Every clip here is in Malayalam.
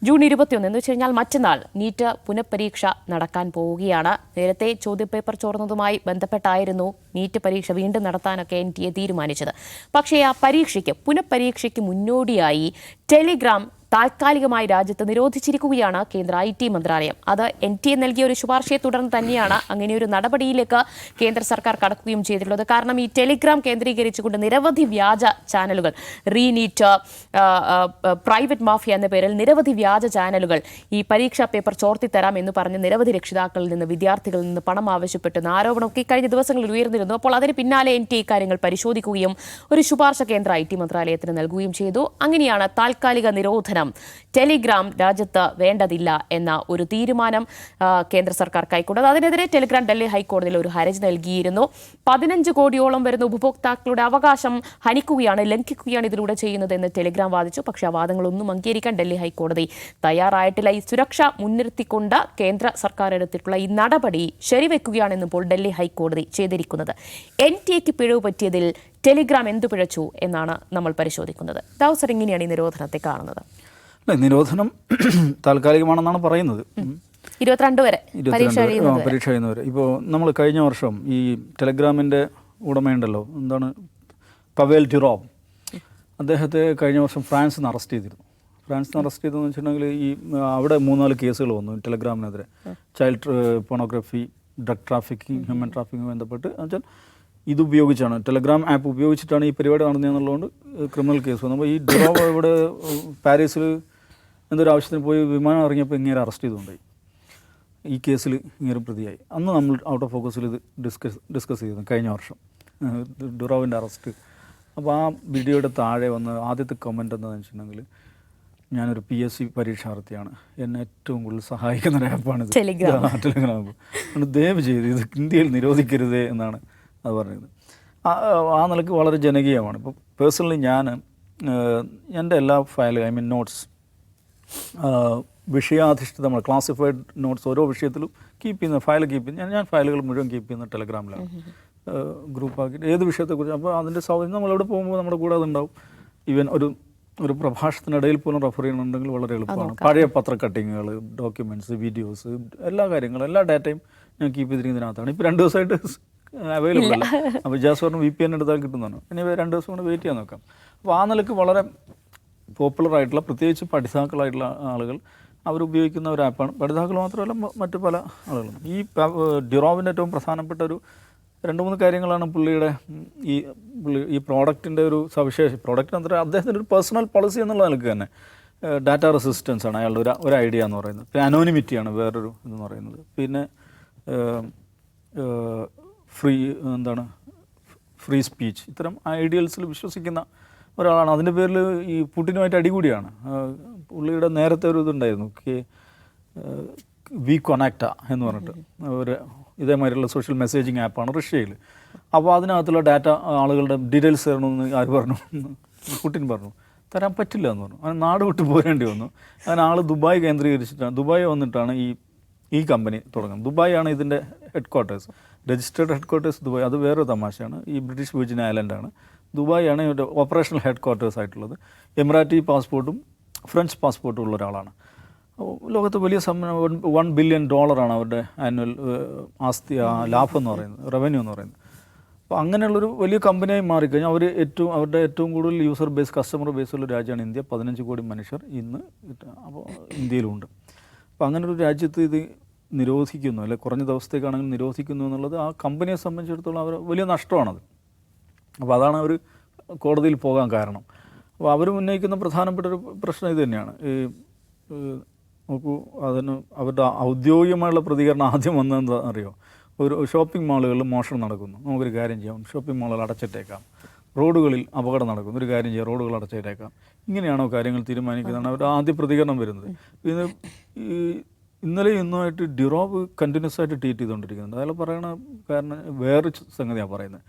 ജൂൺ 21 എന്ന് വെച്ച് കഴിഞ്ഞാൽ മറ്റന്നാൾ നീറ്റ് പുനഃപരീക്ഷ നടക്കാൻ പോവുകയാണ്. നേരത്തെ ചോദ്യപേപ്പർ ചോർന്നതുമായി ബന്ധപ്പെട്ടായിരുന്നു നീറ്റ് പരീക്ഷ വീണ്ടും നടത്താനൊക്കെ NTA തീരുമാനിച്ചത്. പക്ഷേ ആ പുനഃപരീക്ഷയ്ക്ക് മുന്നോടിയായി ടെലിഗ്രാം താൽക്കാലികമായി രാജ്യത്ത് നിരോധിച്ചിരിക്കുകയാണ് കേന്ദ്ര IT മന്ത്രാലയം. അത് NTA നൽകിയ ഒരു ശുപാർശയെ തുടർന്ന് തന്നെയാണ് അങ്ങനെയൊരു നടപടിയിലേക്ക് കേന്ദ്ര സർക്കാർ കടക്കുകയും ചെയ്തിട്ടുള്ളത്. കാരണം ഈ ടെലിഗ്രാം കേന്ദ്രീകരിച്ചുകൊണ്ട് നിരവധി വ്യാജ ചാനലുകൾ, റീനീറ്റ്, പ്രൈവറ്റ് മാഫിയ എന്ന പേരിൽ നിരവധി വ്യാജ ചാനലുകൾ ഈ പരീക്ഷാ പേപ്പർ ചോർത്തിത്തരാം എന്ന് പറഞ്ഞ് നിരവധി രക്ഷിതാക്കളിൽ നിന്ന്, വിദ്യാർത്ഥികളിൽ നിന്ന് പണം ആവശ്യപ്പെട്ടെന്ന് ആരോപണമൊക്കെ കഴിഞ്ഞ ദിവസങ്ങളിൽ ഉയർന്നിരുന്നു. അപ്പോൾ അതിന് പിന്നാലെ NTA ഇക്കാര്യങ്ങൾ പരിശോധിക്കുകയും ഒരു ശുപാർശ കേന്ദ്ര IT മന്ത്രാലയത്തിന് നൽകുകയും ചെയ്തു. അങ്ങനെയാണ് താൽക്കാലിക നിരോധനം, ടെലിഗ്രാം രാജ്യത്ത് വേണ്ടതില്ല എന്ന ഒരു തീരുമാനം കേന്ദ്ര സർക്കാർ കൈക്കൊണ്ടത്. അതിനെതിരെ ടെലിഗ്രാം ഡൽഹി ഹൈക്കോടതിയിൽ ഒരു ഹർജി നൽകിയിരുന്നു. 15 കോടിയോളം വരുന്ന ഉപഭോക്താക്കളുടെ അവകാശം ലംഘിക്കുകയാണ് ഇതിലൂടെ ചെയ്യുന്നത് എന്ന് ടെലിഗ്രാം വാദിച്ചു. പക്ഷേ ആ വാദങ്ങളൊന്നും അംഗീകരിക്കാൻ ഡൽഹി ഹൈക്കോടതി തയ്യാറായിട്ടില്ല. ഈ സുരക്ഷ മുൻനിർത്തിക്കൊണ്ട് കേന്ദ്ര സർക്കാർ എടുത്തിട്ടുള്ള ഈ നടപടി ശരിവെക്കുകയാണെന്നിപ്പോൾ ഡൽഹി ഹൈക്കോടതി ചെയ്തിരിക്കുന്നത്. NTA പിഴവ് പറ്റിയതിൽ ടെലിഗ്രാം എന്തു പിഴച്ചു എന്നാണ് നമ്മൾ പരിശോധിക്കുന്നത്. ദാവൂദ് എങ്ങനെയാണ് ഈ നിരോധനത്തെ കാണുന്നത്? നിരോധനം താൽക്കാലികമാണെന്നാണ് പറയുന്നത്. 22 വരെ പരീക്ഷ കഴിയുന്നവരെ. ഇപ്പോൾ നമ്മൾ കഴിഞ്ഞ വർഷം ഈ ടെലഗ്രാമിൻ്റെ ഉടമയുണ്ടല്ലോ, പവേൽ ഡുറോവ്, അദ്ദേഹത്തെ കഴിഞ്ഞ വർഷം ഫ്രാൻസിൽ നിന്ന് അറസ്റ്റ് ചെയ്തിരുന്നു. ഫ്രാൻസിൽ നിന്ന് അറസ്റ്റ് ചെയ്തതെന്ന് വെച്ചിട്ടുണ്ടെങ്കിൽ അവിടെ 3-4 കേസുകൾ വന്നു ടെലഗ്രാമിനെതിരെ. Child pornography, drug trafficking, human trafficking ബന്ധപ്പെട്ട്. എന്നുവെച്ചാൽ ഇതുപയോഗിച്ചാണ്, ടെലഗ്രാം ആപ്പ് ഉപയോഗിച്ചിട്ടാണ് ഈ പരിപാടി നടന്നതെന്നുള്ളതുകൊണ്ട് ക്രിമിനൽ കേസ് വന്നു. അപ്പോൾ ഈ ഡുറോവ് ഇവിടെ പാരീസിൽ എന്തൊരു ആവശ്യത്തിന് പോയി വിമാനം ഇറങ്ങിയപ്പോൾ ഇങ്ങനെ അറസ്റ്റ് ചെയ്തുകൊണ്ടായി. ഈ കേസിൽ ഇങ്ങനെ പ്രതിയായി. അന്ന് നമ്മൾ ഔട്ട് ഓഫ് ഫോക്കസിൽ ഇത് ഡിസ്കസ് ചെയ്തു കഴിഞ്ഞ വർഷം, ഡുറോവിൻ്റെ അറസ്റ്റ്. അപ്പോൾ ആ വീഡിയോയുടെ താഴെ വന്ന് ആദ്യത്തെ കമൻറ്റ് എന്താണെന്ന് വെച്ചിട്ടുണ്ടെങ്കിൽ, ഞാനൊരു PSC പരീക്ഷാർത്ഥിയാണ്, എന്നെ ഏറ്റവും കൂടുതൽ സഹായിക്കുന്ന ഒരു ആപ്പാണിത് ടെലിഗ്രാം. അതുകൊണ്ട് ദയവ് ചെയ്ത് ഇത് ഇന്ത്യയിൽ നിരോധിക്കരുതേ എന്നാണ് അത് പറഞ്ഞത്. ആ നിലയ്ക്ക് വളരെ ജനകീയമാണ്. ഇപ്പോൾ പേഴ്സണലി ഞാൻ എൻ്റെ എല്ലാ ഫയലും, നോട്ട്സ്, വിഷയാധിഷ്ഠിതമാണ്, ക്ലാസിഫൈഡ് നോട്ട്സ് ഓരോ വിഷയത്തിലും ഫയൽ കീപ്പ് ചെയ്യുന്ന ഞാൻ ഫയലുകൾ മുഴുവൻ കീപ്പ് ചെയ്യുന്ന ടെലഗ്രാമിലാണ്, ഗ്രൂപ്പാക്കിയിട്ട് ഏത് വിഷയത്തെക്കുറിച്ച്. അപ്പോൾ അതിൻ്റെ സൗകര്യം നമ്മളെവിടെ പോകുമ്പോൾ നമ്മുടെ കൂടെ അതുണ്ടാവും. ഈവൻ ഒരു പ്രഭാഷണത്തിനിടയിൽ പോലും റെഫർ ചെയ്യണമെന്നുണ്ടെങ്കിൽ വളരെ എളുപ്പമാണ്. പഴയ പത്ര കട്ടിങ്ങുകൾ, ഡോക്യുമെൻറ്റ്സ്, വീഡിയോസ്, എല്ലാ കാര്യങ്ങളും, എല്ലാ ഡാറ്റയും ഞാൻ കീപ്പ് ചെയ്തിരിക്കുന്നതിനകത്താണ്. ഇപ്പോൾ 2 ദിവസമായിട്ട് അവൈലബിൾ അല്ല. അപ്പോൾ ജാസ്വറിന് VPN എടുത്താൽ കിട്ടുന്നതാണ്. ഇനി 2 ദിവസം കൊണ്ട് വെയിറ്റ് ചെയ്യാൻ നോക്കാം. അപ്പോൾ ആ നിലയ്ക്ക് വളരെ പോപ്പുലറായിട്ടുള്ള, പ്രത്യേകിച്ച് പഠിതാക്കളായിട്ടുള്ള ആളുകൾ അവരുപയോഗിക്കുന്ന ഒരു ആപ്പാണ്. പഠിതാക്കൾ മാത്രമല്ല, മറ്റു പല ആളുകളും. ഈ ഡുറോവിൻ്റെ ഏറ്റവും പ്രധാനപ്പെട്ട ഒരു 2-3 കാര്യങ്ങളാണ് പുള്ളിയുടെ ഈ പ്രോഡക്റ്റിൻ്റെ ഒരു സവിശേഷത. പ്രോഡക്റ്റിന് അത്ര അദ്ദേഹത്തിൻ്റെ ഒരു പേഴ്സണൽ പോളിസി എന്നുള്ള നിലയ്ക്ക് തന്നെ ഡാറ്റ റെസിസ്റ്റൻസ് ആണ് അയാളുടെ ഒരു ഐഡിയ എന്ന് പറയുന്നത്. പിന്നെ അനോണിമിറ്റിയാണ് വേറൊരു ഇതെന്ന് പറയുന്നത്. പിന്നെ ഫ്രീ സ്പീച്ച്, ഇത്തരം ഐഡിയൽസിൽ വിശ്വസിക്കുന്ന ഒരാളാണ്. അതിൻ്റെ പേരിൽ ഈ പുടിനുമായിട്ട് അടികൂടിയാണ്. പുള്ളിയുടെ നേരത്തെ ഒരു ഇതുണ്ടായിരുന്നു, വി കൊണക്റ്റ എന്ന് പറഞ്ഞിട്ട് ഒരു ഇതേമാതിരിയുള്ള സോഷ്യൽ മെസ്സേജിങ് ആപ്പാണ് റഷ്യയിൽ. അപ്പോൾ അതിനകത്തുള്ള ഡാറ്റ, ആളുകളുടെ ഡീറ്റെയിൽസ് തരണമെന്ന് ആര് പറഞ്ഞു? പുടിൻ പറഞ്ഞു. തരാൻ പറ്റില്ല എന്ന് പറഞ്ഞു. അതിന് നാട് വിട്ട് പോരേണ്ടി വന്നു. അതിന് ആൾ ദുബായ് കേന്ദ്രീകരിച്ചിട്ടാണ്, ദുബായ് വന്നിട്ടാണ് ഈ കമ്പനി തുടങ്ങുന്നത്. ദുബായ് ആണ് ഇതിൻ്റെ ഹെഡ്ക്വാർട്ടേഴ്സ്, രജിസ്റ്റേർഡ് ഹെഡ്ക്വാർട്ടേഴ്സ് ദുബായ്. അത് വേറൊരു തമാശയാണ്. ഈ ബ്രിട്ടീഷ് വിർജിൻ ഐലൻഡാണ്. ദുബായ് ആണ് ഇവിടെ ഓപ്പറേഷണൽ ഹെഡ്ക്വാർട്ടേഴ്സ് ആയിട്ടുള്ളത്. എമിറാറ്റി പാസ്പോർട്ടും ഫ്രഞ്ച് പാസ്പോർട്ടും ഉള്ള ഒരാളാണ്. ലോകത്ത് വലിയ $1 ബില്യൺ അവരുടെ ആനുവൽ ലാഭം എന്ന് പറയുന്നത്, റവന്യൂ എന്ന് പറയുന്നത്. അപ്പോൾ അങ്ങനെയുള്ളൊരു വലിയ കമ്പനിയായി മാറിക്കഴിഞ്ഞാൽ അവരുടെ ഏറ്റവും കൂടുതൽ യൂസർ ബേസ്, കസ്റ്റമർ ബേസുള്ള രാജ്യമാണ് ഇന്ത്യ. 15 കോടി മനുഷ്യർ ഇന്ന് അപ്പോൾ ഇന്ത്യയിലുണ്ട്. അപ്പോൾ അങ്ങനൊരു രാജ്യത്ത് ഇത് നിരോധിക്കുന്നു, അല്ലെങ്കിൽ കുറഞ്ഞ ദിവസത്തേക്കാണെങ്കിൽ നിരോധിക്കുന്നു എന്നുള്ളത് ആ കമ്പനിയെ സംബന്ധിച്ചിടത്തോളം അവർ വലിയ നഷ്ടമാണത്. അപ്പോൾ അതാണ് അവർ കോടതിയിൽ പോകാൻ കാരണം. അപ്പോൾ അവർ ഉന്നയിക്കുന്ന പ്രധാനപ്പെട്ട ഒരു പ്രശ്നം ഇത് തന്നെയാണ്. നോക്കൂ, അവരുടെ ഔദ്യോഗികമായുള്ള പ്രതികരണം ആദ്യം വന്നതെന്താ അറിയോ? ഒരു ഷോപ്പിംഗ് മാളുകളിൽ മോഷണം നടക്കുന്നു, നമുക്കൊരു കാര്യം ചെയ്യാം, ഷോപ്പിംഗ് മാളുകൾ അടച്ചിട്ടേക്കാം. റോഡുകളിൽ അപകടം നടക്കുന്നു, ഒരു കാര്യം ചെയ്യാം, റോഡുകൾ അടച്ചിട്ടേക്കാം. ഇങ്ങനെയാണോ കാര്യങ്ങൾ തീരുമാനിക്കുന്നതാണ് അവരുടെ ആദ്യ പ്രതികരണം വരുന്നത്. ഇത് ഇന്നലെ ഇന്നുമായിട്ട് ഡുറോവ് കണ്ടിന്യൂസ് ആയിട്ട് ട്വീറ്റ് ചെയ്തുകൊണ്ടിരിക്കുന്നുണ്ട്. അയാൾ പറയണ കാരണം വേറൊരു സംഗതിയാണ് പറയുന്നത്.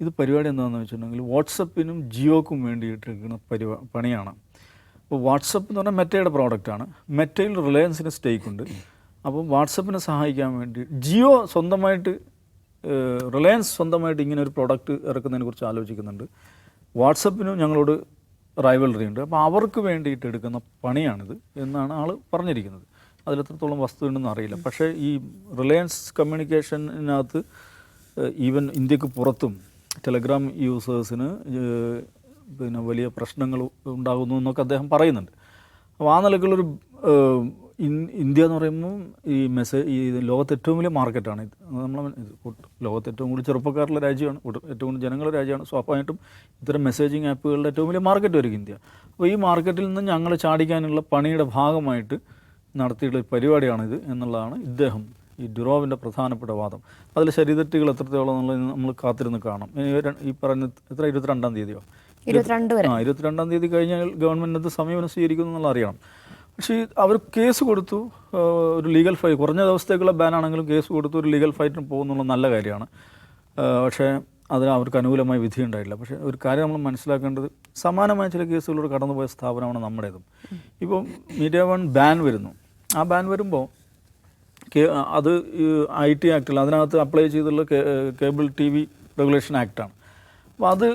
ഇത് പരിപാടി എന്താണെന്ന് വെച്ചിട്ടുണ്ടെങ്കിൽ വാട്സപ്പിനും ജിയോക്കും വേണ്ടിയിട്ടിരിക്കുന്ന പണിയാണ്. അപ്പോൾ വാട്സപ്പ് എന്ന് പറഞ്ഞാൽ മെറ്റയുടെ പ്രോഡക്റ്റാണ്. മെറ്റയിൽ റിലയൻസിന് സ്റ്റേക്ക് ഉണ്ട്. അപ്പോൾ വാട്സപ്പിനെ സഹായിക്കാൻ വേണ്ടി ജിയോ സ്വന്തമായിട്ട്, റിലയൻസ് സ്വന്തമായിട്ട് ഇങ്ങനെ ഒരു പ്രോഡക്റ്റ് ഇറക്കുന്നതിനെ കുറിച്ച് ആലോചിക്കുന്നുണ്ട്. വാട്സപ്പിനും ഞങ്ങളോട് റൈവലറി ഉണ്ട്. അപ്പോൾ അവർക്ക് വേണ്ടിയിട്ട് എടുക്കുന്ന പണിയാണിത് എന്നാണ് ആൾ പറഞ്ഞിരിക്കുന്നത്. അതിലെത്രത്തോളം വസ്തു ഉണ്ടെന്ന് അറിയില്ല. പക്ഷേ ഈ റിലയൻസ് കമ്മ്യൂണിക്കേഷനകത്ത് ഈവൻ ഇന്ത്യക്ക് പുറത്തും ടെലഗ്രാം യൂസേഴ്സിന് പിന്നെ വലിയ പ്രശ്നങ്ങൾ ഉണ്ടാകുന്നു എന്നൊക്കെ അദ്ദേഹം പറയുന്നുണ്ട്. അപ്പോൾ ആ നിലക്കുള്ളൊരു ഇന്ത്യ എന്ന് പറയുമ്പോൾ ഈ ലോകത്തെ ഏറ്റവും വലിയ മാർക്കറ്റാണ് ഇത്. നമ്മൾ ലോകത്തെ ഏറ്റവും കൂടുതൽ ചെറുപ്പക്കാരുള്ള രാജ്യമാണ്, ഏറ്റവും കൂടുതൽ ജനങ്ങളുടെ രാജ്യമാണ്. സ്വാഭാവികമായിട്ടും ഇത്തരം മെസ്സേജിങ് ആപ്പുകളുടെ ഏറ്റവും വലിയ മാർക്കറ്റ് വരും ഇന്ത്യ. അപ്പോൾ ഈ മാർക്കറ്റിൽ നിന്ന് ഞങ്ങൾ ചാടിക്കാനുള്ള പണിയുടെ ഭാഗമായിട്ട് നടത്തിയിട്ടുള്ള ഒരു പരിപാടിയാണിത് എന്നുള്ളതാണ് ഇദ്ദേഹം ഈ ഡുറോവിൻ്റെ പ്രധാനപ്പെട്ട വാദം. അതിൽ ശരിതെറ്റുകൾ എത്രത്തോളം എന്നുള്ളത് നമ്മൾ കാത്തിരുന്ന് കാണാം. ഈ പറഞ്ഞ 22-ാം തീയതിയോ 22-ാം തീയതി കഴിഞ്ഞാൽ ഗവൺമെൻറ് സമീപനം സ്വീകരിക്കുന്നു എന്നുള്ള അറിയണം. പക്ഷേ അവർ കേസ് കൊടുത്തു, ഒരു ലീഗൽ ഫൈറ്റ്, കുറഞ്ഞ ദിവസത്തേക്കുള്ള ബാനാണെങ്കിലും കേസ് കൊടുത്തു ഒരു ലീഗൽ ഫൈറ്റിന് പോകുന്നുള്ള നല്ല കാര്യമാണ്. പക്ഷേ അതിന് അവർക്ക് അനുകൂലമായ വിധി ഉണ്ടായില്ല. പക്ഷേ ഒരു കാര്യം നമ്മൾ മനസ്സിലാക്കേണ്ടത്, സമാനമായ ചില കേസുകളോട് കടന്നുപോയ സ്ഥാപനമാണ് നമ്മുടേതും. ഇപ്പോൾ മീഡിയ വൺ ബാൻ വരുന്നു. ആ ബാൻ വരുമ്പോൾ അത് IT ആക്ടിൽ അതിനകത്ത് അപ്ലൈ ചെയ്തുള്ള കേബിൾ TV റെഗുലേഷൻ ആക്റ്റാണ്. അപ്പോൾ അത്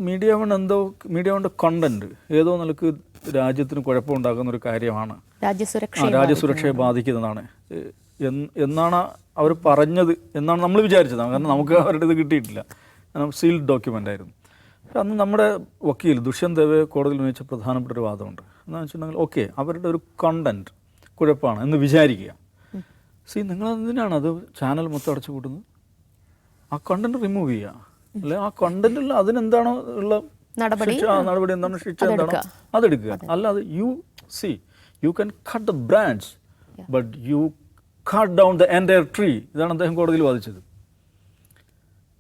മീഡിയ വണ്ണിൻ്റെ കണ്ടൻറ്റ് ഏതോ നിലക്ക് രാജ്യത്തിന് കുഴപ്പമുണ്ടാക്കുന്ന ഒരു കാര്യമാണ്, രാജ്യസുരക്ഷയെ ബാധിക്കുന്നതാണ് എന്നാണ് അവർ പറഞ്ഞത് എന്നാണ് നമ്മൾ വിചാരിച്ചത്. കാരണം നമുക്ക് അവരുടെ ഇത് കിട്ടിയിട്ടില്ല, സീൽഡ് ഡോക്യുമെൻ്റ് ആയിരുന്നു. അന്ന് നമ്മുടെ വക്കീൽ ദുഷ്യന്ത് ദവേ കോടതിയിൽ ഉന്നയിച്ച പ്രധാനപ്പെട്ട ഒരു വാദമുണ്ട്. എന്താണെന്ന് വെച്ചിട്ടുണ്ടെങ്കിൽ, ഓക്കെ, അവരുടെ ഒരു കണ്ടൻറ്റ് കുഴപ്പമാണ് എന്ന് വിചാരിക്കുക. നിങ്ങൾ എന്തിനാണ് അത് ചാനൽ മൊത്തം അടച്ചു കൂട്ടുന്നത്? ആ കണ്ടൻറ്റ് റിമൂവ് ചെയ്യുക, അല്ലെ ആ കണ്ടൻറ്റിൽ അതിനെന്താണോ ഉള്ള നടപടി എന്താണ്, ശിക്ഷ എന്താണോ അതെടുക്കുക. അല്ലാതെ you can cut the branch but you cut down the entire tree. ഇതാണ് അദ്ദേഹം കോടതിയിൽ വാദിച്ചത്.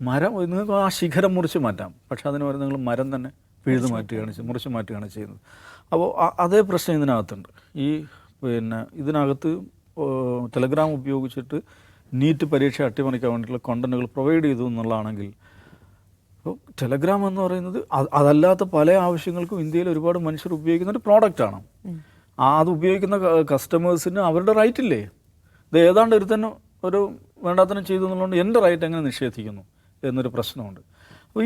മരം നിങ്ങൾക്ക് ആ ശിഖരം മുറിച്ച് മാറ്റാം, പക്ഷെ അതിന് പകരം നിങ്ങൾ മരം തന്നെ മുറിച്ച് മാറ്റുകയാണ് ചെയ്യുന്നത്. അപ്പോൾ അതേ പ്രശ്നം ഇതിനകത്തുണ്ട്. ഇതിനകത്ത് ടെലഗ്രാം ഉപയോഗിച്ചിട്ട് നീറ്റ് പരീക്ഷ അട്ടിമറിക്കാൻ വേണ്ടിയിട്ടുള്ള കണ്ടൻറ്റുകൾ പ്രൊവൈഡ് ചെയ്തു എന്നുള്ളതാണെങ്കിൽ, അപ്പോൾ ടെലഗ്രാം എന്ന് പറയുന്നത് അതല്ലാത്ത പല ആവശ്യങ്ങൾക്കും ഇന്ത്യയിൽ ഒരുപാട് മനുഷ്യർ ഉപയോഗിക്കുന്ന ഒരു പ്രോഡക്റ്റാണ്. അത് ഉപയോഗിക്കുന്ന കസ്റ്റമേഴ്സിന് അവരുടെ റൈറ്റ് ഇല്ലേ? ഇത് ഏതാണ്ട് ഒരു വേണ്ടാത്തനം ചെയ്തു എന്നുള്ളതുകൊണ്ട് എൻ്റെ റൈറ്റ് എങ്ങനെ നിഷേധിക്കുന്നു എന്നൊരു പ്രശ്നമുണ്ട്. അപ്പോൾ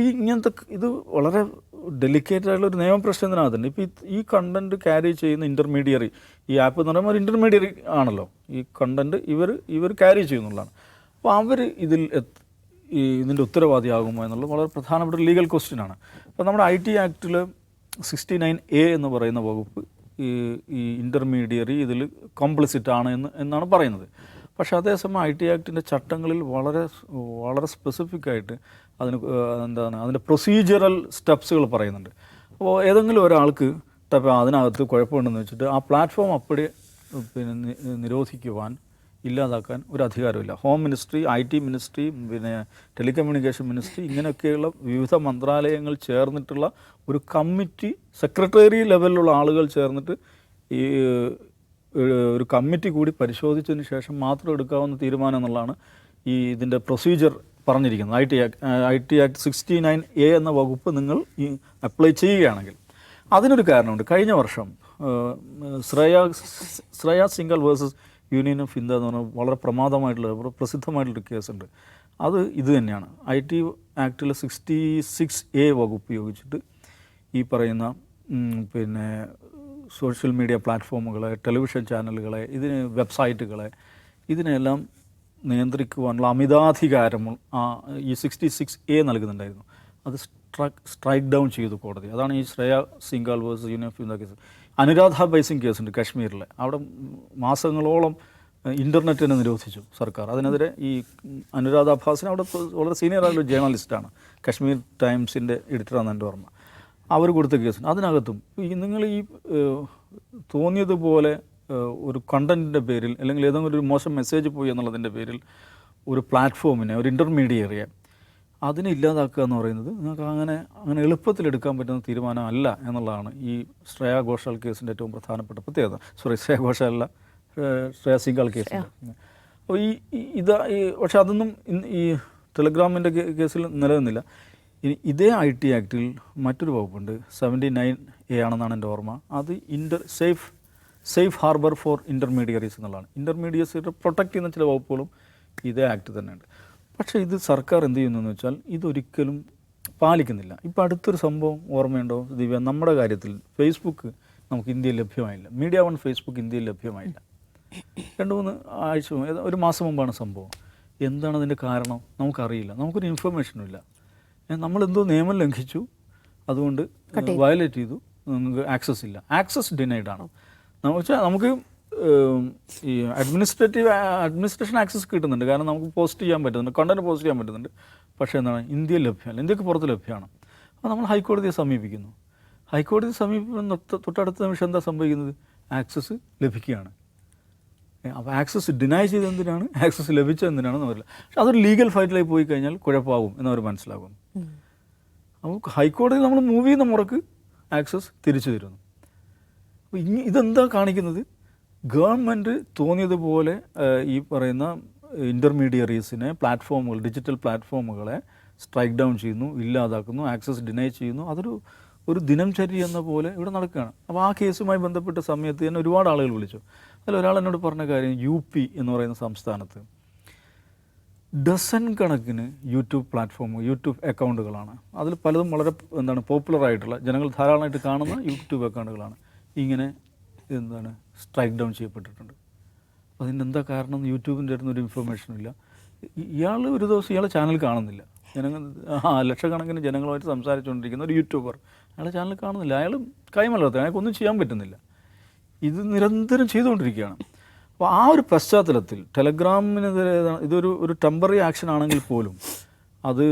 ഇത് വളരെ ഡെലിക്കേറ്റഡ് ആയിട്ടുള്ള ഒരു നിയമപ്രശ്നം ഇതിനകത്തുണ്ട്. ഇപ്പോൾ ഈ കണ്ടൻറ്റ് ക്യാരി ചെയ്യുന്ന ഇൻ്റർമീഡിയറി, ഈ ആപ്പ് എന്ന് പറയുമ്പോൾ ഒരു ഇൻ്റർമീഡിയറി ആണല്ലോ, ഈ കണ്ടൻറ്റ് ഇവർ ക്യാരി ചെയ്യുന്നുള്ളതാണ്. അപ്പോൾ അവർ ഇതിൻ്റെ ഉത്തരവാദിയാകുമോ എന്നുള്ളത് വളരെ പ്രധാനപ്പെട്ട ലീഗൽ ക്വസ്റ്റ്യനാണ്. അപ്പോൾ നമ്മുടെ IT ആക്ടിൽ 69A എന്ന് പറയുന്ന വകുപ്പ് ഈ ഇൻ്റർമീഡിയറി ഇതിൽ കോംപ്ലിസിറ്റ് ആണ് എന്നാണ് പറയുന്നത്. പക്ഷേ അതേസമയം IT ആക്ടിൻ്റെ ചട്ടങ്ങളിൽ വളരെ സ്പെസിഫിക് ആയിട്ട് അതിൻ്റെ പ്രൊസീജിയറൽ സ്റ്റെപ്സുകൾ പറയുന്നുണ്ട്. അപ്പോൾ ഏതെങ്കിലും ഒരാൾക്ക് അതിനകത്ത് കുഴപ്പമുണ്ടെന്ന് വെച്ചിട്ട് ആ പ്ലാറ്റ്ഫോം അപ്പടി നിരോധിക്കുവാൻ, ഇല്ലാതാക്കാൻ ഒരു അധികാരമില്ല. Home ministry, IT ministry, telecommunication ministry, ഇങ്ങനെയൊക്കെയുള്ള വിവിധ മന്ത്രാലയങ്ങൾ ചേർന്നിട്ടുള്ള ഒരു കമ്മിറ്റി, സെക്രട്ടറി ലെവലിലുള്ള ആളുകൾ ചേർന്നിട്ട് ഈ ഒരു കമ്മിറ്റി കൂടി പരിശോധിച്ചതിന് ശേഷം മാത്രം എടുക്കാവുന്ന തീരുമാനം എന്നുള്ളതാണ് ഇതിൻ്റെ പ്രൊസീജിയർ പറഞ്ഞിരിക്കുന്നത്. IT ആക്ട് 69A എന്ന വകുപ്പ് നിങ്ങൾ അപ്ലൈ ചെയ്യുകയാണെങ്കിൽ അതിനൊരു കാരണമുണ്ട്. കഴിഞ്ഞ വർഷം Shreya Singhal versus union of India എന്ന് പറഞ്ഞാൽ വളരെ പ്രമാദമായിട്ടുള്ള പ്രസിദ്ധമായിട്ടുള്ളൊരു കേസുണ്ട്. ഇത് തന്നെയാണ്. IT ആക്ടിലെ 66A വകുപ്പ് ഉപയോഗിച്ചിട്ട് ഈ പറയുന്ന സോഷ്യൽ മീഡിയ പ്ലാറ്റ്ഫോമുകളെ, ടെലിവിഷൻ ചാനലുകളെ, വെബ്സൈറ്റുകളെ, ഇതിനെല്ലാം നിയന്ത്രിക്കുവാനുള്ള അമിതാധികാരം ഈ 66A നൽകുന്നുണ്ടായിരുന്നു. അത് സ്ട്രൈക്ക് ഡൗൺ ചെയ്തു കോടതി. അതാണ് ഈ Shreya Singhal versus union of India case. Anuradha Bhasin കേസുണ്ട് കാശ്മീരിലെ. അവിടെ മാസങ്ങളോളം ഇൻ്റർനെറ്റിനെ നിരോധിച്ചു സർക്കാർ. അതിനെതിരെ ഈ അനുരാധ ഭാസിന് അവിടെ വളരെ സീനിയർ ആയിട്ടുള്ള ജേർണലിസ്റ്റാണ്, കാശ്മീർ ടൈംസിൻ്റെ എഡിറ്ററാണ് എൻ്റെ ഓർമ്മ. അവർ കൊടുത്ത കേസുണ്ട്. അതിനകത്തും നിങ്ങൾ തോന്നിയതുപോലെ ഒരു കണ്ടൻറ്റിൻ്റെ പേരിൽ, അല്ലെങ്കിൽ ഏതെങ്കിലും ഒരു മോശം മെസ്സേജ് പോയി എന്നുള്ളതിൻ്റെ പേരിൽ ഒരു പ്ലാറ്റ്ഫോമിനെ, ഒരു ഇൻ്റർമീഡിയറിയെ അതിനെ ഇല്ലാതാക്കുക എന്ന് പറയുന്നത് നിങ്ങൾക്ക് അങ്ങനെ എളുപ്പത്തിലെടുക്കാൻ പറ്റുന്ന തീരുമാനമല്ല എന്നുള്ളതാണ് ഈ ശ്രേയ ഘോഷാൽ കേസിൻ്റെ ഏറ്റവും പ്രധാനപ്പെട്ട പ്രത്യേകത. ശ്രേയ ഘോഷാൽ അല്ല, ശ്രേയ സിംഗാൾ കേസിൻ്റെ. അപ്പോൾ പക്ഷെ അതൊന്നും ഈ ടെലഗ്രാമിൻ്റെ കേസിൽ നിലനിന്നില്ല. ഇതേ IT ആക്ടിൽ മറ്റൊരു വകുപ്പുണ്ട്, 79A ആണെന്നാണ് എൻ്റെ ഓർമ്മ. അത് സേഫ് ഹാർബർ ഫോർ ഇൻ്റർമീഡിയറീസ് എന്നുള്ളതാണ്. ഇൻ്റർമീഡിയറ്റ്സ് പ്രൊട്ടക്റ്റ് ചെയ്യുന്ന ചില വകുപ്പുകളും ഇതേ ആക്ട് തന്നെയുണ്ട്. പക്ഷേ ഇത് സർക്കാർ എന്ത് ചെയ്യുന്നതെന്ന് വെച്ചാൽ ഇതൊരിക്കലും പാലിക്കുന്നില്ല. ഇപ്പോൾ അടുത്തൊരു സംഭവം ഓർമ്മയുണ്ടോ ദിവ്യ? നമ്മുടെ കാര്യത്തിൽ ഫേസ്ബുക്ക് നമുക്ക് ഇന്ത്യയിൽ ലഭ്യമായില്ല. മീഡിയ വൺ ഫേസ്ബുക്ക് ഇന്ത്യയിൽ ലഭ്യമായില്ല. 2-3 ആഴ്ച ഒരു മാസം മുമ്പാണ് സംഭവം. എന്താണ് അതിൻ്റെ കാരണം നമുക്കറിയില്ല, നമുക്കൊരു ഇൻഫർമേഷനും ഇല്ല. നമ്മളെന്തോ നിയമം ലംഘിച്ചു, അതുകൊണ്ട് വയലേറ്റ് ചെയ്തു, നമുക്ക് ആക്സസ് ഇല്ല. ആക്സസ് ഡിനൈഡ് ആണ്. നമുക്ക് ഈ അഡ്മിനിസ്ട്രേഷൻ ആക്സസ് കിട്ടുന്നുണ്ട്, കാരണം നമുക്ക് പോസ്റ്റ് ചെയ്യാൻ പറ്റുന്നുണ്ട്, കണ്ടന്റ് പോസ്റ്റ് ചെയ്യാൻ പറ്റുന്നുണ്ട്. പക്ഷേ എന്താണ്, ഇന്ത്യയിൽ ലഭ്യമല്ല, ഇന്ത്യക്ക് പുറത്ത് ലഭ്യമാണ്. അപ്പോൾ നമ്മൾ ഹൈക്കോടതിയെ സമീപിക്കുന്നു. ഹൈക്കോടതി സമീപിക്കുന്ന തൊട്ടടുത്ത നിമിഷം എന്താ സംഭവിക്കുന്നത്? ആക്സസ് ലഭിക്കുകയാണ്. അപ്പോൾ ആക്സസ് ഡിനൈ ചെയ്ത് എന്തിനാണ്, ആക്സസ് ലഭിച്ചത് എന്തിനാണെന്ന് അറിയില്ല. പക്ഷെ അതൊരു ലീഗൽ ഫൈറ്റിലായി പോയി കഴിഞ്ഞാൽ കുഴപ്പമാകും എന്നവർ മനസ്സിലാകും. അപ്പോൾ ഹൈക്കോടതി നമ്മൾ മൂവ് ചെയ്യുന്ന മുറക്ക് ആക്സസ് തിരിച്ചു തരുന്നു. അപ്പോൾ ഇതെന്താ കാണിക്കുന്നത്? ഗവൺമെൻറ് തോന്നിയതുപോലെ ഈ പറയുന്ന ഇൻ്റർമീഡിയറീസിനെ, പ്ലാറ്റ്ഫോമുകൾ, ഡിജിറ്റൽ പ്ലാറ്റ്ഫോമുകളെ സ്ട്രൈക്ക് ഡൗൺ ചെയ്യുന്നു, ഇല്ലാതാക്കുന്നു, ആക്സസ് ഡിനൈ ചെയ്യുന്നു. ഒരു ദിനംചര്യ എന്ന പോലെ ഇവിടെ നടക്കുകയാണ്. അപ്പോൾ ആ കേസുമായി ബന്ധപ്പെട്ട സമയത്ത് തന്നെ ഒരുപാട് ആളുകൾ വിളിച്ചു. അതിലൊരാൾ എന്നോട് പറഞ്ഞ കാര്യം, UP എന്ന് പറയുന്ന സംസ്ഥാനത്ത് ഡസൻ കണക്കിന് യൂട്യൂബ് അക്കൗണ്ടുകളാണ്. അതിൽ പലതും വളരെ പോപ്പുലറായിട്ടുള്ള, ജനങ്ങൾ ധാരാളമായിട്ട് കാണുന്ന യൂട്യൂബ് അക്കൗണ്ടുകളാണ് ഇങ്ങനെ സ്ട്രൈക്ക് ഡൗൺ ചെയ്യപ്പെട്ടിട്ടുണ്ട്. അതിൻ്റെ എന്താ കാരണം? യൂട്യൂബിൻ്റെ അടുത്ത് ഒരു ഇൻഫർമേഷനും ഇല്ല. ഇയാൾ ഒരു ദിവസം ഇയാളെ ചാനൽ കാണുന്നില്ല. ലക്ഷക്കണക്കിന് ജനങ്ങളുമായിട്ട് സംസാരിച്ചുകൊണ്ടിരിക്കുന്ന ഒരു യൂട്യൂബർ അയാളെ ചാനൽ കാണുന്നില്ല. അയാൾ കൈമലർത്തുക, അയാൾക്കൊന്നും ചെയ്യാൻ പറ്റുന്നില്ല. ഇത് നിരന്തരം ചെയ്തുകൊണ്ടിരിക്കുകയാണ്. അപ്പോൾ ആ ഒരു പശ്ചാത്തലത്തിൽ ടെലഗ്രാമിനെതിരെ ഇതൊരു ടെമ്പററി ആക്ഷൻ ആണെങ്കിൽ പോലും അത്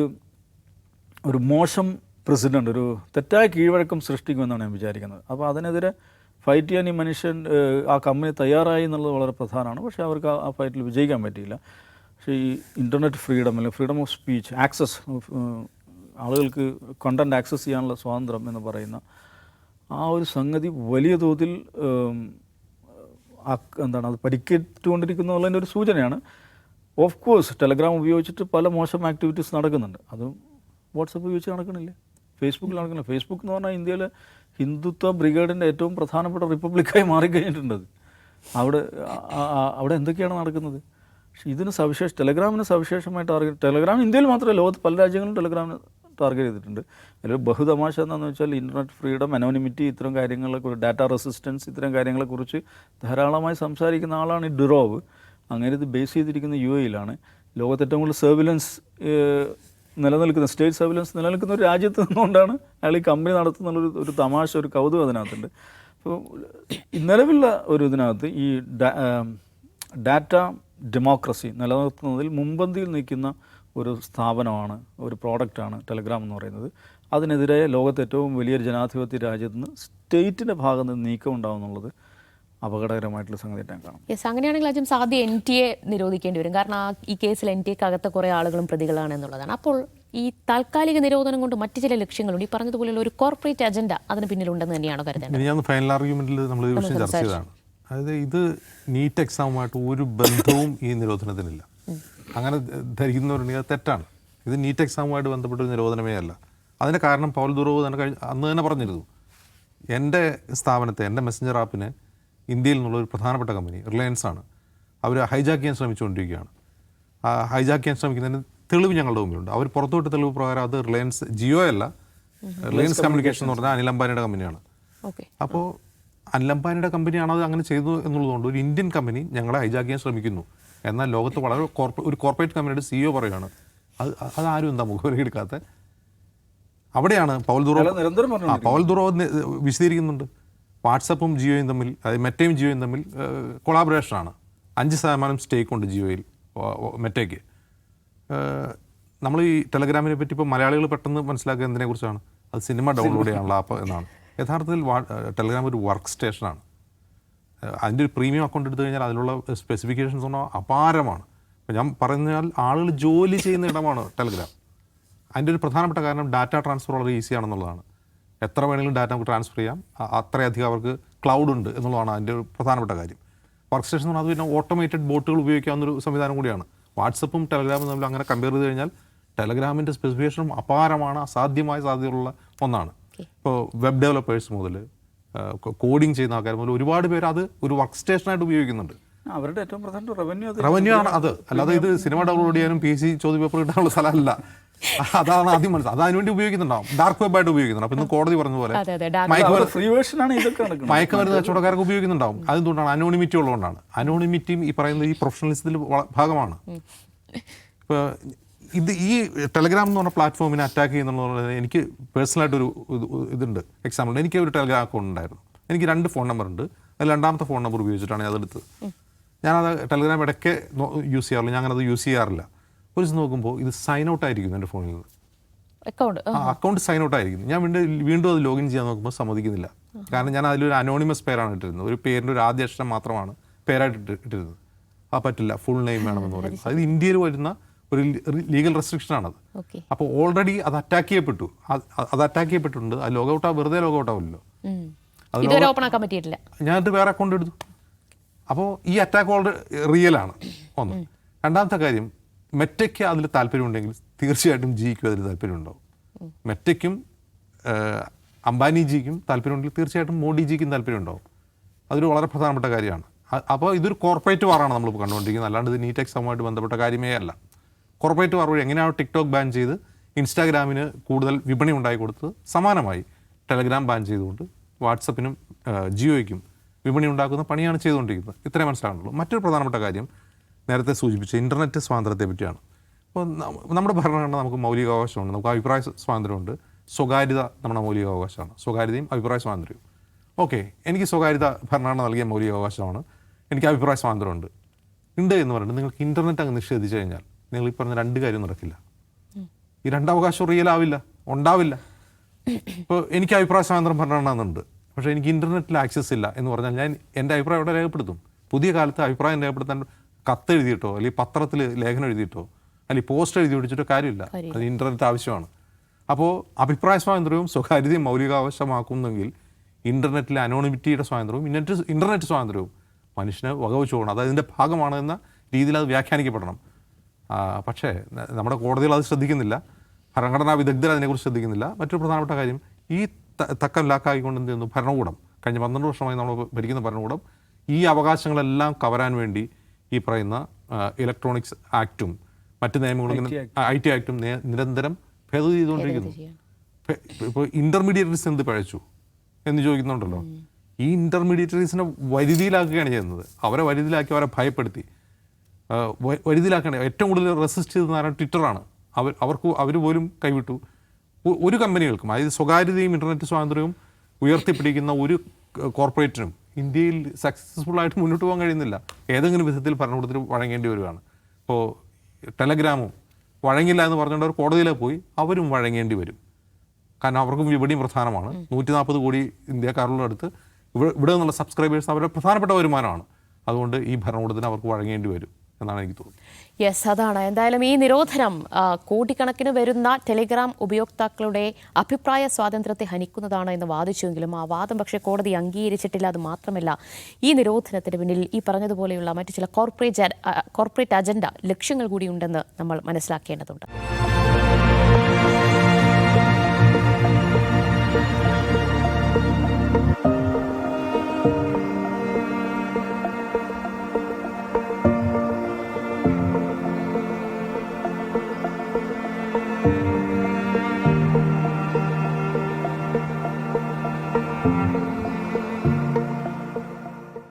ഒരു മോശം പ്രസിഡൻ്റ്, ഒരു തെറ്റായ കീഴ്വഴക്കം സൃഷ്ടിക്കുമെന്നാണ് ഞാൻ വിചാരിക്കുന്നത്. അപ്പോൾ അതിനെതിരെ ഫൈറ്റ് ചെയ്യാൻ ഈ മനുഷ്യൻ, ആ കമ്പനി തയ്യാറായി എന്നുള്ളത് വളരെ പ്രധാനമാണ്. പക്ഷേ അവർക്ക് ആ ഫൈറ്റിൽ വിജയിക്കാൻ പറ്റിയില്ല. പക്ഷേ ഈ ഇൻ്റർനെറ്റ് ഫ്രീഡം, അല്ലെങ്കിൽ ഫ്രീഡം ഓഫ് സ്പീച്ച്, ആക്സസ്, ആളുകൾക്ക് കണ്ടൻറ് ആക്സസ് ചെയ്യാനുള്ള സ്വാതന്ത്ര്യം എന്ന് പറയുന്ന ആ ഒരു സംഗതി വലിയ തോതിൽ അത് പരിക്കേറ്റുകൊണ്ടിരിക്കുന്നുള്ളതിൻ്റെ ഒരു സൂചനയാണ്. ഓഫ് കോഴ്സ് ടെലഗ്രാം ഉപയോഗിച്ചിട്ട് പല മോശം ആക്ടിവിറ്റീസ് നടക്കുന്നുണ്ട്. അതും വാട്സപ്പ് ഉപയോഗിച്ച് നടക്കണില്ല, ഫേസ്ബുക്കിൽ നടക്കുന്നില്ല. ഫേസ്ബുക്ക് എന്ന് പറഞ്ഞാൽ ഇന്ത്യയിലെ ഹിന്ദുത്വ ബ്രിഗേഡിൻ്റെ ഏറ്റവും പ്രധാനപ്പെട്ട റിപ്പബ്ലിക്കായി മാറിക്കഴിഞ്ഞിട്ടുണ്ട്. അവിടെ എന്തൊക്കെയാണ് നടക്കുന്നത്? പക്ഷേ ഇതിന് ടെലഗ്രാമിന് സവിശേഷമായി ടെലഗ്രാം ഇന്ത്യയിൽ മാത്രമല്ല, ലോകത്ത് പല രാജ്യങ്ങളും ടെലഗ്രാമിന് ടാർഗറ്റ് ചെയ്തിട്ടുണ്ട്. അതിൽ ബഹുതമാശ എന്താണെന്ന് വെച്ചാൽ ഇൻ്റർനെറ്റ് ഫ്രീഡം, അനോണിമിറ്റി, ഇത്തരം കാര്യങ്ങളെക്കുറിച്ച്, ഡാറ്റ റെസിസ്റ്റൻസ്, ഇത്തരം കാര്യങ്ങളെക്കുറിച്ച് ധാരാളമായി സംസാരിക്കുന്ന ആളാണ് ഈ ഡിറോവ്. അങ്ങനെ ഇത് ബേസ് ചെയ്തിരിക്കുന്ന UAE-യിലാണ്. ലോകത്ത് ഏറ്റവും കൂടുതൽ സർവിലൻസ് നിലനിൽക്കുന്ന, സ്റ്റേറ്റ് സർവിലൻസ് നിലനിൽക്കുന്ന ഒരു രാജ്യത്ത് നിന്നുകൊണ്ടാണ് അയാൾ ഈ കമ്പനി നടത്തുന്നുള്ളൊരു തമാശ, ഒരു കൗതുകം അതിനകത്തുണ്ട്. അപ്പോൾ നിലവിലുള്ള ഒരു ഇതിനകത്ത് ഈ ഡാറ്റ ഡെമോക്രസി നിലനിർത്തുന്നതിൽ മുൻപന്തിയിൽ നിൽക്കുന്ന ഒരു സ്ഥാപനമാണ്, ഒരു പ്രോഡക്റ്റാണ് ടെലഗ്രാം എന്ന് പറയുന്നത്. അതിനെതിരെ ലോകത്തെ ഏറ്റവും വലിയൊരു ജനാധിപത്യ രാജ്യത്ത് നിന്ന് സ്റ്റേറ്റിൻ്റെ ഭാഗത്ത് നിന്ന് നീക്കം ഉണ്ടാകുന്നുള്ളത് അപകടകരമായിട്ടുള്ള സംഗതിയായിട്ട് ഞാൻ കാണും. യെസ്, അങ്ങനെയാണെങ്കിൽ അജം ആദ്യം NTA നിരോധിക്കേണ്ടി വരും. കാരണം ഈ കേസിൽ NTA അകത്ത് കുറേ ആളുകളും പ്രതികളാണ് എന്നുള്ളതാണ്. അപ്പോൾ ഈ താൽക്കാലിക നിരോധനം കൊണ്ട് മറ്റു ചില ലക്ഷ്യങ്ങളുണ്ട്. ഈ പറഞ്ഞതുപോലെയുള്ള ഒരു കോർപ്പറേറ്റ് അജണ്ട അതിന് പിന്നിലുണ്ടെന്ന് തന്നെയാണോ കരുതേണ്ടത്? ഞാൻ ഫൈനൽ ആർഗ്യുമെന്റിൽ നമ്മൾ ഈ വിഷയം ചർച്ച ചെയ്തതാണ്. അതായത് ഇത് നീറ്റ് എക്സാമുമായിട്ട് ഒരു ബന്ധവും ഈ നിരോധനത്തിനില്ല. അങ്ങനെ ധരിക്കുന്നവരുണ്ടെങ്കിൽ അത് തെറ്റാണ്. ഇത് നീറ്റ് എക്സാമുമായിട്ട് ബന്ധപ്പെട്ട ഒരു നിരോധനമേ അല്ല. അതിൻ്റെ കാരണം പൗൽ ദുറോവ് അന്ന് തന്നെ പറഞ്ഞിരുന്നു. എൻ്റെ സ്ഥാപനത്തെ, എൻ്റെ മെസ്സഞ്ചർ ആപ്പിനെ ഇന്ത്യയിൽ നിന്നുള്ള ഒരു പ്രധാനപ്പെട്ട കമ്പനി റിലയൻസ് ആണ്, അവർ ഹൈജാക്ക് ചെയ്യാൻ ശ്രമിച്ചുകൊണ്ടിരിക്കുകയാണ്. ഹൈജാക്ക് ചെയ്യാൻ ശ്രമിക്കുന്നതിന് തെളിവ് ഞങ്ങളുടെ മുമ്പിലുണ്ട്. അവർ പുറത്തുവിട്ട തെളിവ് പ്രകാരം അത് ജിയോ അല്ല, റിലയൻസ് കമ്മ്യൂണിക്കേഷൻ എന്ന് പറഞ്ഞാൽ അനിൽ അംബാനിയുടെ കമ്പനിയാണ്. അപ്പോൾ അനിൽ അംബാനിയുടെ കമ്പനിയാണ് അത് അങ്ങനെ ചെയ്തു എന്നുള്ളതുകൊണ്ട് ഒരു ഇന്ത്യൻ കമ്പനി ഞങ്ങളെ ഹൈജാക്ക് ചെയ്യാൻ ശ്രമിക്കുന്നു. എന്നാൽ ലോകത്ത് വളരെ ഒരു കോർപ്പറേറ്റ് കമ്പനിയുടെ CEO പറയുകയാണ് അതാരും എന്താ മുഖവരി എടുക്കാത്ത. അവിടെയാണ് പൗൽ ദുറോവ് വിശദീകരിക്കുന്നുണ്ട്. വാട്സപ്പും ജിയോയും തമ്മിൽ, അതായത് മെറ്റയും ജിയോയും തമ്മിൽ കൊളാബറേഷനാണ്. 5% സ്റ്റേക്ക് ഉണ്ട് ജിയോയിൽ, മെറ്റയ്ക്ക്. നമ്മൾ ഈ ടെലഗ്രാമിനെ പറ്റി ഇപ്പോൾ മലയാളികൾ പെട്ടെന്ന് മനസ്സിലാക്കുക എന്തിനെക്കുറിച്ചാണ്? അത് സിനിമ ഡൗൺലോഡ് ചെയ്യാനുള്ള ആപ്പ് എന്നാണ്. യഥാർത്ഥത്തിൽ ടെലഗ്രാം ഒരു വർക്ക് സ്റ്റേഷനാണ്. അതിൻ്റെ ഒരു പ്രീമിയം അക്കൗണ്ട് എടുത്തു കഴിഞ്ഞാൽ അതിലുള്ള സ്പെസിഫിക്കേഷൻസ് പറഞ്ഞാൽ അപാരമാണ്. അപ്പോൾ ഞാൻ പറഞ്ഞാൽ ആളുകൾ ജോലി ചെയ്യുന്ന ഇടമാണ് ടെലഗ്രാം. അതിൻ്റെ ഒരു പ്രധാനപ്പെട്ട കാരണം ഡാറ്റ ട്രാൻസ്ഫർ വളരെ ഈസിയാണെന്നുള്ളതാണ്. എത്ര വേണമെങ്കിലും ഡാറ്റ നമുക്ക് ട്രാൻസ്ഫർ ചെയ്യാം, അത്രയധികം അവർക്ക് ക്ലൗഡ് ഉണ്ട് എന്നുള്ളതാണ് അതിൻ്റെ ഒരു പ്രധാനപ്പെട്ട കാര്യം. വർക്ക് സ്റ്റേഷൻ എന്ന് പറഞ്ഞാൽ അത് പിന്നെ ഓട്ടോമേറ്റഡ് ബോട്ടുകൾ ഉപയോഗിക്കാവുന്നൊരു സംവിധാനം കൂടിയാണ്. വാട്സപ്പും ടെലഗ്രാമും തമ്മിൽ അങ്ങനെ കമ്പയർ ചെയ്ത് കഴിഞ്ഞാൽ ടെലഗ്രാമിൻ്റെ സ്പെസിഫിക്കേഷനും അപാരമാണ്, അസാധ്യമായ സാധ്യതയുള്ള ഒന്നാണ്. ഇപ്പോൾ വെബ് ഡെവലപ്പേഴ്സ് മുതൽ കോഡിങ് ചെയ്യുന്ന ആൾക്കാർ മുതൽ ഒരുപാട് പേര് അത് ഒരു വർക്ക് സ്റ്റേഷനായിട്ട് ഉപയോഗിക്കുന്നുണ്ട്. അവരുടെ ഏറ്റവും പ്രധാന റവന്യൂ ആണ് അത്. അല്ലാതെ ഇത് സിനിമ ഡൗൺലോഡ് ചെയ്യാനും PC ചോദ്യപേപ്പർ കിട്ടാനുള്ള സ്ഥലമല്ല. അതാണ് ആദ്യം മനസ്സിലാവും. അത് അതിനുവേണ്ടി ഉപയോഗിക്കുന്നുണ്ടാവും, ഡാർക്ക് വെബായിട്ട് ഉപയോഗിക്കുന്നുണ്ട്. അപ്പോൾ ഇന്ന് കോടതി പറഞ്ഞ പോലെ അതെ അതെ dark മയക്കുമരുന്ന് ഫ്രീ വേർഷനാണ് ഇതൊക്കെ നടക്കുന്നത്. മയക്കുമരുന്ന് കച്ചവടക്കാർക്ക് ഉപയോഗിക്കുന്നുണ്ടാവും. അതെന്തുകൊണ്ടാണ്? അനോണിമിറ്റി ഉള്ളതുകൊണ്ടാണ്. അനോണിമിറ്റിയും ഈ പറയുന്ന ഈ പ്രൊഫഷണലിസത്തിൽ ഭാഗമാണ്. ഇപ്പോൾ ഈ ടെലഗ്രാം എന്ന് പറഞ്ഞ പ്ലാറ്റ്ഫോമിനെ അറ്റാക്ക് ചെയ്യുന്നുള്ളത് എനിക്ക് പേഴ്സണലായിട്ടൊരു ഇതുണ്ട്. എക്സാമ്പിൾ, എനിക്ക് ഒരു ടെലഗ്രാം അക്കൗണ്ട് ഉണ്ടായിരുന്നു. എനിക്ക് 2 ഫോൺ നമ്പർ ഉണ്ട്. അതിൽ 2ാമത്തെ ഫോൺ നമ്പർ ഉപയോഗിച്ചിട്ടാണ് ഞാൻ അതെടുത്തത്. ഞാനത് ടെലഗ്രാം ഇടയ്ക്ക് യൂസ് ചെയ്യാറില്ല, ഞാനത് യൂസ് ചെയ്യാറില്ല. ഒരു ദിവസം നോക്കുമ്പോൾ ഇത് സൈൻ ഔട്ട് ആയിരിക്കുന്നു എൻ്റെ ഫോണിൽ നിന്ന്. അക്കൗണ്ട് സൈൻ ഔട്ട് ആയിരിക്കുന്നു. ഞാൻ വീണ്ടും അത് ലോഗിൻ ചെയ്യാൻ നോക്കുമ്പോൾ സമ്മതിക്കുന്നില്ല. കാരണം ഞാൻ അതിലൊരു അനോണിമസ് പേരാണ് ഇട്ടിരുന്നത്. ഒരു പേരിൻ്റെ ഒരു ആദ്യ അക്ഷരം മാത്രമാണ് പേരായിട്ട് ഇട്ടിരുന്നത്. ആ പറ്റില്ല, ഫുൾ നെയിം വേണമെന്ന് പറയുന്നത്. അത് ഇന്ത്യയിൽ വരുന്ന ഒരു ലീഗൽ റെസ്ട്രിക്ഷനാണത്. അപ്പോൾ ഓൾറെഡി അത് അറ്റാക്ക് ചെയ്യപ്പെട്ടു. അത് അറ്റാക്ക് ചെയ്യപ്പെട്ടിട്ടുണ്ട്. അത് ലോഗൗട്ട് വെറുതെ ലോഗൗട്ട് ആവില്ലല്ലോ. ഞാനിട്ട് വേറെ അക്കൗണ്ട് എടുത്തു. അപ്പോൾ ഈ അറ്റാക്ക് ഓൾറെഡി റിയലാണ്. ഒന്ന്. രണ്ടാമത്തെ കാര്യം, മെറ്റയ്ക്ക് അതിൽ താല്പര്യമുണ്ടെങ്കിൽ തീർച്ചയായിട്ടും ജിക്കും അതിൽ താല്പര്യമുണ്ടാവും. മെറ്റയ്ക്കും അംബാനിജിക്കും താല്പര്യമുണ്ടെങ്കിൽ തീർച്ചയായിട്ടും മോഡിജിക്കും താല്പര്യമുണ്ടാവും. അതൊരു വളരെ പ്രധാനപ്പെട്ട കാര്യമാണ്. അപ്പോൾ ഇതൊരു കോർപ്പറേറ്റ് വാറാണ് നമ്മളിപ്പോൾ കണ്ടുകൊണ്ടിരിക്കുന്നത്. അല്ലാണ്ട് ഇത് നീറ്റ് എക്സാമുമായിട്ട് ബന്ധപ്പെട്ട കാര്യമേ അല്ല. കോർപ്പറേറ്റ് വാർ വഴി എങ്ങനെയാണ് ടിക്ടോക്ക് ബാൻ ചെയ്ത് ഇൻസ്റ്റാഗ്രാമിന് കൂടുതൽ വിപണി ഉണ്ടാക്കി കൊടുത്തത്, സമാനമായി ടെലഗ്രാം ബാൻ ചെയ്തുകൊണ്ട് വാട്സപ്പിനും ജിയോയ്ക്കും വിപണി ഉണ്ടാക്കുന്ന പണിയാണ് ചെയ്തുകൊണ്ടിരിക്കുന്നത്. ഇത്രയും മനസ്സിലാകുന്നുള്ളൂ. മറ്റൊരു പ്രധാനപ്പെട്ട കാര്യം നേരത്തെ സൂചിപ്പിച്ച ഇൻ്റർനെറ്റ് സ്വാതന്ത്ര്യത്തെ പറ്റിയാണ്. അപ്പോൾ നമ്മുടെ ഭരണഘടന നമുക്ക് മൗലികാവകാശമുണ്ട്, നമുക്ക് അഭിപ്രായ സ്വാതന്ത്ര്യമുണ്ട്, സ്വകാര്യത നമ്മുടെ മൗലികാവകാശമാണ്. സ്വകാര്യതയും അഭിപ്രായ സ്വാതന്ത്ര്യവും. ഓക്കെ, എനിക്ക് സ്വകാര്യത ഭരണഘടന നൽകിയ മൗലികാവകാശമാണ്, എനിക്ക് അഭിപ്രായ സ്വാതന്ത്ര്യമുണ്ട് എന്ന് പറഞ്ഞിട്ട് നിങ്ങൾക്ക് ഇൻ്റർനെറ്റ് അങ്ങ് നിഷേധിച്ചു കഴിഞ്ഞാൽ നിങ്ങൾ ഈ പറഞ്ഞ 2 കാര്യം നടക്കില്ല. ഈ 2 അവകാശം റിയൽ ആവില്ല, ഉണ്ടാവില്ല. ഇപ്പോൾ എനിക്ക് അഭിപ്രായ സ്വാതന്ത്ര്യം ഭരണഘടന എന്നുണ്ട്, പക്ഷേ എനിക്ക് ഇൻ്റർനെറ്റിൽ ആക്സസ് ഇല്ല എന്ന് പറഞ്ഞാൽ ഞാൻ എൻ്റെ അഭിപ്രായം ഇവിടെ രേഖപ്പെടുത്തും. പുതിയ കാലത്ത് അഭിപ്രായം രേഖപ്പെടുത്താൻ കത്ത് എഴുതിയിട്ടോ അല്ലെങ്കിൽ പത്രത്തിൽ ലേഖനം എഴുതിയിട്ടോ അല്ലെങ്കിൽ പോസ്റ്റ് എഴുതി പിടിച്ചിട്ടോ കാര്യമില്ല. അത് ഇൻ്റർനെറ്റ് ആവശ്യമാണ്. അപ്പോൾ അഭിപ്രായ സ്വാതന്ത്ര്യവും സ്വകാര്യതയും മൗലികാവകാശമാക്കുന്നെങ്കിൽ ഇൻ്റർനെറ്റിലെ അനോണിമിറ്റിയുടെ സ്വാതന്ത്ര്യവും ഇൻ്റർനെറ്റ് സ്വാതന്ത്ര്യവും മനുഷ്യന് വകവെച്ചു പോകണം. അത് അതിൻ്റെ ഭാഗമാണ് എന്ന രീതിയിൽ അത് വ്യാഖ്യാനിക്കപ്പെടണം. പക്ഷേ നമ്മുടെ കോടതികൾ അത് ശ്രദ്ധിക്കുന്നില്ല, ഭരണഘടനാ വിദഗ്ധർ അതിനെക്കുറിച്ച് ശ്രദ്ധിക്കുന്നില്ല. മറ്റൊരു പ്രധാനപ്പെട്ട കാര്യം, ഈ തക്കം ലാക്കാക്കിക്കൊണ്ട് എന്ത് ചെയ്യുന്നു, ഭരണകൂടം കഴിഞ്ഞ 12 വർഷമായി നമ്മൾ ഭരിക്കുന്ന ഭരണകൂടം ഈ അവകാശങ്ങളെല്ലാം കവരാൻ വേണ്ടി ഈ പറയുന്ന ഇലക്ട്രോണിക്സ് ആക്റ്റും മറ്റ് നിയമങ്ങളും IT ആക്റ്റും നിരന്തരം ഭേദഗതി ചെയ്തുകൊണ്ടിരിക്കുന്നു. ഇപ്പോൾ ഇൻ്റർമീഡിയറ്ററീസ് എന്ത് പഴച്ചു എന്ന് ചോദിക്കുന്നുണ്ടല്ലോ. ഈ ഇൻ്റർമീഡിയറ്ററീസിനെ വരുതിയിലാക്കുകയാണ് ചെയ്യുന്നത്. അവരെ വരുതിയിലാക്കി, അവരെ ഭയപ്പെടുത്തി വരുതിയിലാക്കുകയാണ്. ഏറ്റവും കൂടുതൽ റെസിസ്റ്റ് ചെയ്തതാണ് ട്വിറ്ററാണ്. അവർ പോലും കൈവിട്ടു. ഒരു കമ്പനികൾക്കും, അതായത് സ്വകാര്യതയും ഇൻ്റർനെറ്റ് സ്വാതന്ത്ര്യവും ഉയർത്തിപ്പിടിക്കുന്ന ഒരു കോർപ്പറേറ്റിനും ഇന്ത്യയിൽ സക്സസ്ഫുള്ളായിട്ട് മുന്നോട്ട് പോകാൻ കഴിയുന്നില്ല. ഏതെങ്കിലും വിധത്തിൽ ഭരണകൂടത്തിന് വഴങ്ങേണ്ടി വരികയാണ്. ഇപ്പോൾ ടെലഗ്രാമും വഴങ്ങില്ല എന്ന് പറഞ്ഞുകൊണ്ട് അവർ കോടതിയിലേക്ക് പോയി, അവരും വഴങ്ങേണ്ടി വരും. കാരണം അവർക്കും വിപണിയും പ്രധാനമാണ്. 140 കോടി ഇന്ത്യക്കാരുടെ അടുത്ത് ഇവിടെ നിന്നുള്ള സബ്സ്ക്രൈബേഴ്സ് അവരുടെ പ്രധാനപ്പെട്ട വരുമാനമാണ്. അതുകൊണ്ട് ഈ ഭരണകൂടത്തിന് അവർക്ക് വഴങ്ങേണ്ടി വരും എന്നാണ് എനിക്ക് തോന്നുന്നത്. യെസ്, അതാണ്. എന്തായാലും ഈ നിരോധനം കോടിക്കണക്കിന് വരുന്ന ടെലിഗ്രാം ഉപയോക്താക്കളുടെ അഭിപ്രായ സ്വാതന്ത്ര്യത്തെ ഹനിക്കുന്നതാണ് എന്ന് വാദിച്ചുവെങ്കിലും ആ വാദം പക്ഷേ കോടതി അംഗീകരിച്ചിട്ടില്ല. അത് മാത്രമല്ല, ഈ നിരോധനത്തിന് പിന്നിൽ ഈ പറഞ്ഞതുപോലെയുള്ള മറ്റു ചില കോർപ്പറേറ്റ് അജണ്ട ലക്ഷ്യങ്ങൾ കൂടി ഉണ്ടെന്ന് നമ്മൾ മനസ്സിലാക്കേണ്ടതുണ്ട്.